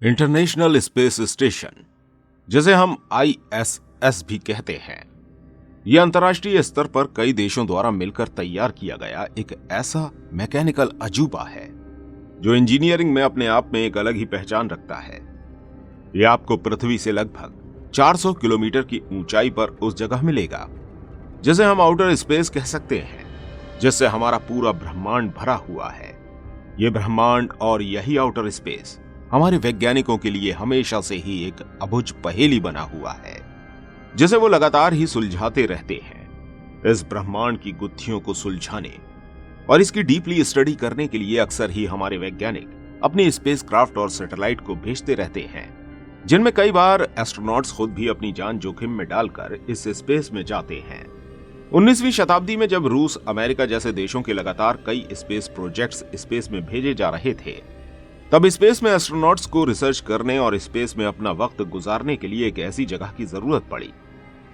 International space station, जिसे हम ISS भी कहते हैं, यह अंतर्राष्ट्रीय स्तर पर कई देशों द्वारा मिलकर तैयार किया गया एक ऐसा मैकेनिकल अजूबा है जो इंजीनियरिंग में अपने आप में एक अलग ही पहचान रखता है। यह आपको पृथ्वी से लगभग 400 किलोमीटर की ऊंचाई पर उस जगह मिलेगा जिसे हम आउटर स्पेस कह सकते हैं, जिससे हमारा पूरा ब्रह्मांड भरा हुआ है। यह ब्रह्मांड और यही आउटर स्पेस हमारे वैज्ञानिकों के लिए हमेशा से ही एक अबुझ पहेली बना हुआ है, जिसे वो लगातार ही सुलझाते रहते हैं। इस ब्रह्मांड की गुत्थियों को सुलझाने और इसकी डीपली स्टडी करने के लिए अक्सर ही हमारे वैज्ञानिक अपने स्पेसक्राफ्ट और सैटेलाइट को भेजते रहते हैं, जिनमें कई बार एस्ट्रोनॉट्स खुद भी अपनी जान जोखिम में डालकर इस स्पेस में जाते हैं। 19वीं शताब्दी में जब रूस, अमेरिका जैसे देशों के लगातार कई स्पेस प्रोजेक्ट्स स्पेस में भेजे जा रहे थे, तब स्पेस में एस्ट्रोनॉट्स को रिसर्च करने और स्पेस में अपना वक्त गुजारने के लिए एक ऐसी जगह की जरूरत पड़ी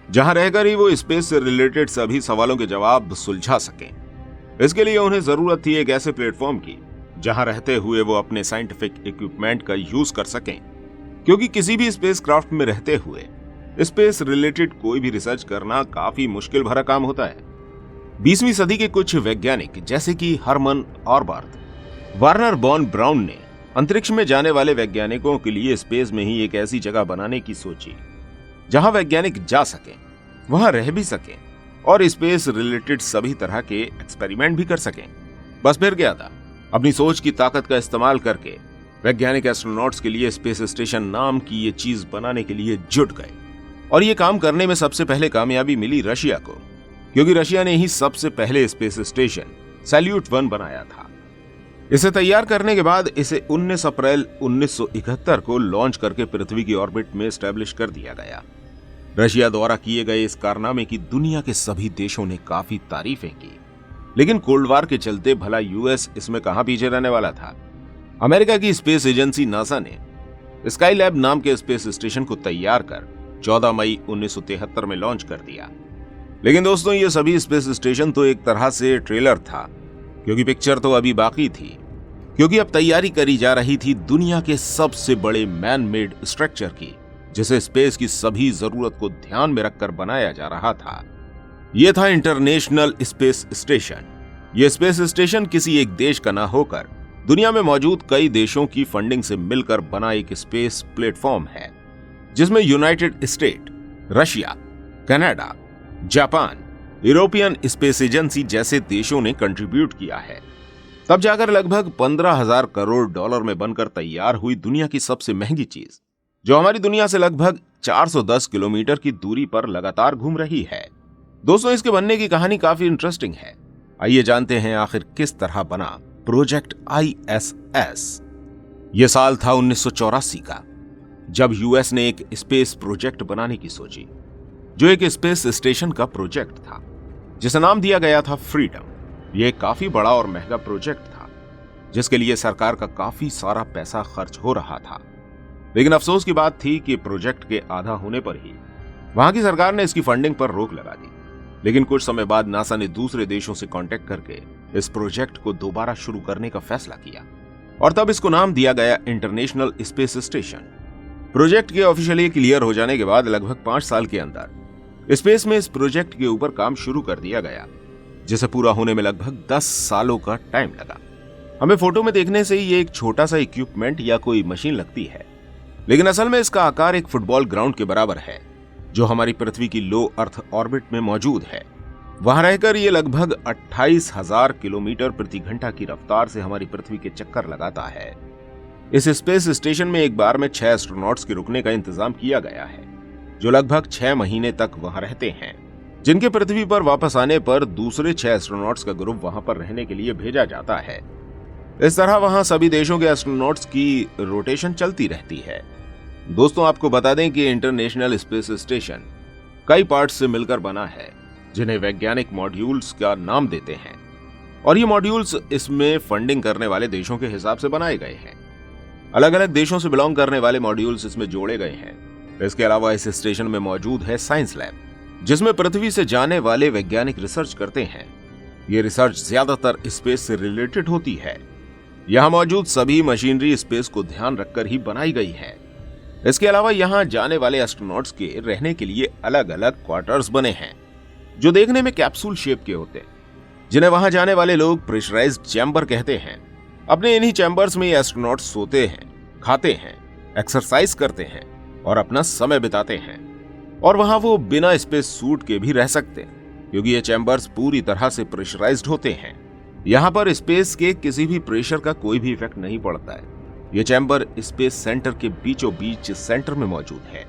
जहां रहकर ही वो स्पेस से रिलेटेड सभी सवालों के जवाब सुलझा सकें। इसके लिए उन्हें जरूरत थी एक ऐसे प्लेटफॉर्म की जहां रहते हुए वो अपने साइंटिफिक इक्विपमेंट का यूज कर सकें, क्योंकि किसी भी स्पेसक्राफ्ट में रहते हुए स्पेस रिलेटेड कोई भी रिसर्च करना काफी मुश्किल भरा काम होता है। 20वीं सदी के कुछ वैज्ञानिक जैसे कि हरमन ऑरबर्ट, वार्नर बॉन ब्राउन ने अंतरिक्ष में जाने वाले वैज्ञानिकों के लिए स्पेस में ही एक ऐसी जगह बनाने की सोची जहां वैज्ञानिक जा सकें, वहां रह भी सकें और स्पेस रिलेटेड सभी तरह के एक्सपेरिमेंट भी कर सकें। बस फिर क्या था, अपनी सोच की ताकत का इस्तेमाल करके वैज्ञानिक एस्ट्रोनॉट्स के लिए स्पेस स्टेशन नाम की ये चीज बनाने के लिए जुट गए। और ये काम करने में सबसे पहले कामयाबी मिली रशिया को, क्योंकि रशिया ने ही सबसे पहले स्पेस स्टेशन सैल्यूट 1 बनाया था। इसे तैयार करने के बाद इसे 19 अप्रैल 1971 को लॉन्च करके पृथ्वी की ऑर्बिट में एस्टैब्लिश कर दिया गया। रशिया द्वारा किए गए इस कारनामे की दुनिया के सभी देशों ने काफी तारीफें की, लेकिन कोल्ड वार के चलते भला यूएस इसमें कहां पीछे रहने वाला था। अमेरिका की स्पेस एजेंसी नासा ने स्काईलैब नाम के स्पेस स्टेशन को तैयार कर 14 मई 1973 में लॉन्च कर दिया। लेकिन दोस्तों, ये सभी स्पेस स्टेशन तो एक तरह से ट्रेलर था, क्योंकि पिक्चर तो अभी बाकी थी, क्योंकि अब तैयारी करी जा रही थी दुनिया के सबसे बड़े मैन मेड स्ट्रक्चर की, जिसे स्पेस की सभी जरूरत को ध्यान में रखकर बनाया जा रहा था। यह था इंटरनेशनल स्पेस स्टेशन। यह स्पेस स्टेशन किसी एक देश का ना होकर दुनिया में मौजूद कई देशों की फंडिंग से मिलकर बना एक स्पेस प्लेटफॉर्म है, जिसमें United state, Russia, Canada, Japan, European space agency जैसे देशों ने कंट्रीब्यूट किया है। तब जाकर लगभग 15,000 करोड़ डॉलर में बनकर तैयार हुई दुनिया की सबसे महंगी चीज, जो हमारी दुनिया से लगभग 410 किलोमीटर की दूरी पर लगातार घूम रही है। दोस्तों, इसके बनने की कहानी काफी इंटरेस्टिंग है। आइए जानते हैं आखिर किस तरह बना प्रोजेक्ट ISS। यह साल था 1984 का, जब यूएस ने एक स्पेस प्रोजेक्ट बनाने की सोची, जो एक स्पेस स्टेशन का प्रोजेक्ट था, जिसे नाम दिया गया था फ्रीडम। यह एक काफी बड़ा और महंगा प्रोजेक्ट था, जिसके लिए सरकार का काफी सारा पैसा खर्च हो रहा था। लेकिन अफसोस की बात थी कि प्रोजेक्ट के आधा होने पर ही वहां की सरकार ने इसकी फंडिंग पर रोक लगा दी। लेकिन कुछ समय बाद नासा ने दूसरे देशों से कांटेक्ट करके इस प्रोजेक्ट को दोबारा शुरू करने का फैसला किया, और तब इसको नाम दिया गया इंटरनेशनल स्पेस स्टेशन। प्रोजेक्ट के ऑफिशियली क्लियर हो जाने के बाद लगभग 5 साल के अंदर स्पेस में इस प्रोजेक्ट के ऊपर काम शुरू कर दिया गया, जिसे पूरा होने में लगभग 10 सालों का टाइम लगा। हमें फोटो में देखने से ये एक छोटा सा इक्विपमेंट या कोई मशीन लगती है, लेकिन असल में इसका आकार एक फुटबॉल ग्राउंड के बराबर है, जो हमारी पृथ्वी की लो अर्थ ऑर्बिट में मौजूद है। वहां रहकर ये लगभग 28,000 किलोमीटर प्रति घंटा की रफ्तार से हमारी पृथ्वी के चक्कर लगाता है। इस स्पेस स्टेशन में एक बार में 6 एस्ट्रोनॉट्स के रुकने का इंतजाम किया गया है, जो लगभग 6 महीने तक वहां रहते हैं, जिनके पृथ्वी पर वापस आने पर दूसरे 6 एस्ट्रोनॉट्स का ग्रुप वहां पर रहने के लिए भेजा जाता है। इस तरह वहां सभी देशों के एस्ट्रोनॉट्स की रोटेशन चलती रहती है। दोस्तों, आपको बता दें कि इंटरनेशनल स्पेस स्टेशन कई पार्ट्स से मिलकर बना है, जिन्हें वैज्ञानिक मॉड्यूल्स का नाम देते हैं, और ये मॉड्यूल्स इसमें फंडिंग करने वाले देशों के हिसाब से बनाए गए हैं। अलग अलग देशों से बिलोंग करने वाले मॉड्यूल्स इसमें जोड़े गए हैं। इसके अलावा इस स्टेशन में मौजूद है साइंस लैब, जिसमें पृथ्वी से जाने वाले वैज्ञानिक रिसर्च करते हैं। ये रिसर्च ज्यादातर स्पेस से रिलेटेड होती है। यहाँ मौजूद सभी मशीनरी स्पेस को ध्यान रखकर ही बनाई गई है। इसके अलावा यहाँ जाने वाले एस्ट्रोनॉट्स के रहने के लिए अलग अलग क्वार्टर्स बने हैं, जो देखने में कैप्सूल शेप के होते हैं, जिन्हें वहां जाने वाले लोग प्रेशराइज्ड चैम्बर कहते हैं। अपने इन्हीं चैम्बर्स में एस्ट्रोनॉट्स सोते हैं, खाते हैं, एक्सरसाइज करते हैं और अपना समय बिताते हैं। और वहां वो बिना स्पेस सूट के भी रह सकते हैं, क्योंकि ये चैम्बर्स पूरी तरह से प्रेशराइज्ड होते हैं। यहाँ पर स्पेस के किसी भी प्रेशर का कोई भी इफेक्ट नहीं पड़ता है। ये चैम्बर स्पेस सेंटर के बीचों बीच सेंटर में मौजूद है,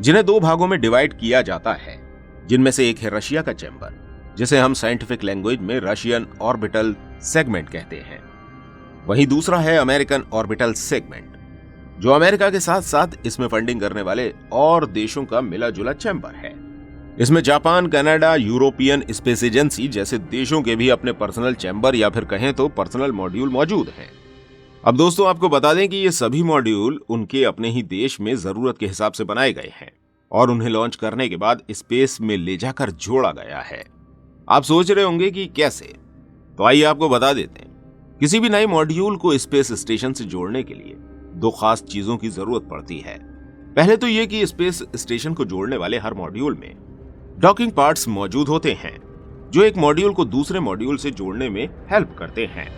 जिन्हें 2 भागों में डिवाइड किया जाता है, जिनमें से एक है रशिया का चैम्बर, जिसे हम साइंटिफिक लैंग्वेज में रशियन ऑर्बिटल सेगमेंट कहते हैं। वहीं दूसरा है अमेरिकन ऑर्बिटल सेगमेंट, जो अमेरिका के साथ साथ इसमें फंडिंग करने वाले और देशों का मिला जुला चैम्बर है। इसमें Japan, Canada, European space agency जैसे देशों के भी अपने पर्सनल चैम्बर या फिर कहें तो पर्सनल मॉड्यूल मौजूद हैं। अब दोस्तों आपको बता दें कि ये सभी मॉड्यूल उनके अपने ही देश में जरूरत के हिसाब से बनाए गए हैं और उन्हें लॉन्च करने के बाद स्पेस में ले जाकर जोड़ा गया है। आप सोच रहे होंगे कि कैसे, तो आइए आपको बता देते हैं। किसी भी नए मॉड्यूल को स्पेस स्टेशन से जोड़ने के लिए 2 खास चीजों की जरूरत पड़ती है। पहले तो ये कि स्पेस स्टेशन को जोड़ने वाले हर मॉड्यूल में डॉकिंग पार्ट्स मौजूद होते हैं, जो एक मॉड्यूल को दूसरे मॉड्यूल से जोड़ने में हेल्प करते हैं।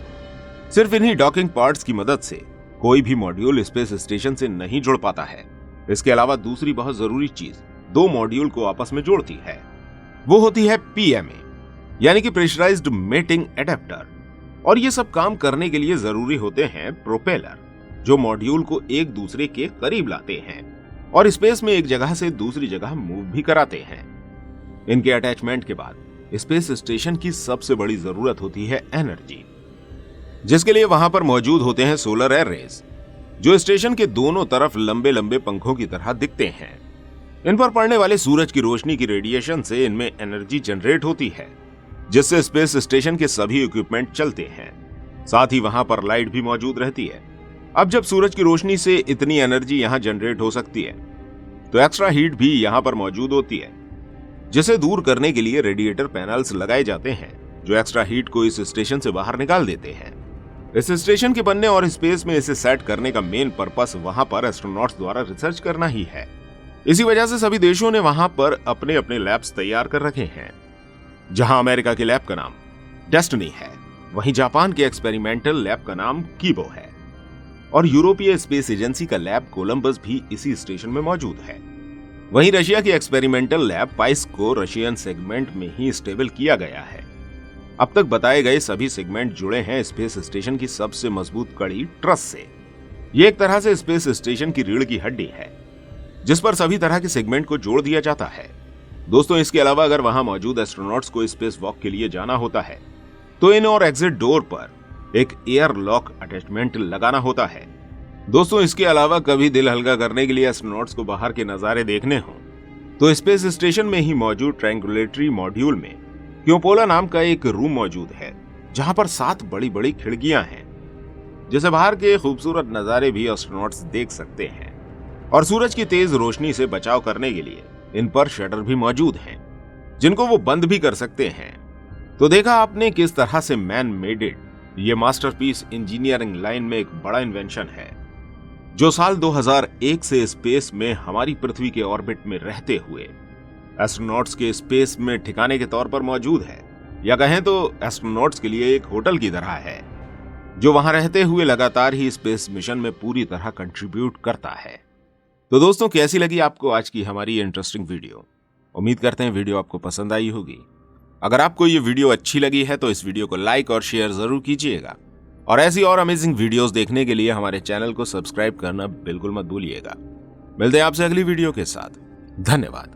सिर्फ इन्हीं डॉकिंग पार्ट्स की मदद से कोई भी मॉड्यूल स्पेस स्टेशन से नहीं जुड़ पाता है। इसके अलावा दूसरी बहुत जरूरी चीज 2 मॉड्यूल को आपस में जोड़ती है, वो होती है PMA, यानी कि प्रेशराइज्ड मेटिंग एडेप्टर। और ये सब काम करने के लिए जरूरी होते हैं प्रोपेलर, जो मॉड्यूल को एक दूसरे के करीब लाते हैं और स्पेस में एक जगह से दूसरी जगह मूव भी कराते हैं। इनके अटैचमेंट के बाद स्पेस स्टेशन की सबसे बड़ी जरूरत होती है एनर्जी, जिसके लिए वहां पर मौजूद होते हैं सोलर एरेज, जो स्टेशन के दोनों तरफ लंबे लंबे पंखों की तरह दिखते हैं। इन पर पड़ने वाले सूरज की रोशनी की रेडिएशन से इनमें एनर्जी जनरेट होती है, जिससे स्पेस स्टेशन के सभी इक्विपमेंट चलते हैं। साथ ही वहां पर लाइट भी मौजूद रहती है। अब जब सूरज की रोशनी से इतनी एनर्जी यहां जनरेट हो सकती है, तो एक्स्ट्रा हीट भी यहां पर मौजूद होती है, जिसे दूर करने के लिए रेडिएटर पैनल्स लगाए जाते हैं, जो एक्स्ट्रा हीट को इस स्टेशन से बाहर निकाल देते हैं। इस स्टेशन के बनने और स्पेस में इसे सेट करने का मेन पर्पस वहां पर एस्ट्रोनॉट्स द्वारा रिसर्च करना ही है। इसी वजह से सभी देशों ने वहां पर अपने अपने लैब्स तैयार कर रखे हैं। जहां अमेरिका के लैब का नाम डेस्टिनी है, वहीं जापान के एक्सपेरिमेंटल लैब का नाम कीबो है और यूरोपीय स्पेस एजेंसी का लैब कोलंबस भी इसी स्टेशन में मौजूद है। वहीं रशिया की एक्सपेरिमेंटल लैब पाइस को रशियन सेगमेंट में ही स्टेबल किया गया है। अब तक बताए गए सभी सेगमेंट जुड़े हैं स्पेस स्टेशन की सबसे मजबूत कड़ी ट्रस से। ये एक तरह से स्पेस स्टेशन की रीढ़ की हड्डी है, जिस पर सभी तरह के सेगमेंट को जोड़ दिया जाता है। दोस्तों इसके अलावा अगर वहां मौजूद एस्ट्रोनॉट्स को स्पेस वॉक के लिए जाना होता है, तो इन और एग्जिट डोर पर एक एयर लॉक अटैचमेंट लगाना होता है। दोस्तों इसके अलावा कभी दिल हल्का करने के लिए एस्ट्रोनॉट्स को बाहर के नजारे देखने हो, तो स्पेस स्टेशन में ही मौजूद ट्रायंगुलेटरी मॉड्यूल में क्योपोला नाम का एक रूम मौजूद है, जहां पर 7 बड़ी बड़ी खिड़कियां हैं, जिसे बाहर के खूबसूरत नजारे भी एस्ट्रोनॉट्स देख सकते हैं। और सूरज की तेज रोशनी से बचाव करने के लिए इन पर शटर भी मौजूद हैं, जिनको वो बंद भी कर सकते हैं। तो देखा आपने किस तरह से मैन मेड इट ये मास्टरपीस इंजीनियरिंग लाइन में एक बड़ा इन्वेंशन है, जो साल 2001 से स्पेस में हमारी पृथ्वी के ऑर्बिट में रहते हुए एस्ट्रोनॉट्स के स्पेस में ठिकाने के तौर पर मौजूद है, या कहें तो एस्ट्रोनॉट्स के लिए एक होटल की तरह है, जो वहां रहते हुए लगातार ही स्पेस मिशन में पूरी तरह कंट्रीब्यूट करता है। तो दोस्तों कैसी लगी आपको आज की हमारी इंटरेस्टिंग वीडियो? उम्मीद करते हैं वीडियो आपको पसंद आई होगी। अगर आपको ये वीडियो अच्छी लगी है तो इस वीडियो को लाइक और शेयर जरूर कीजिएगा, और ऐसी और अमेजिंग वीडियोस देखने के लिए हमारे चैनल को सब्सक्राइब करना बिल्कुल मत भूलिएगा। मिलते हैं आपसे अगली वीडियो के साथ। धन्यवाद।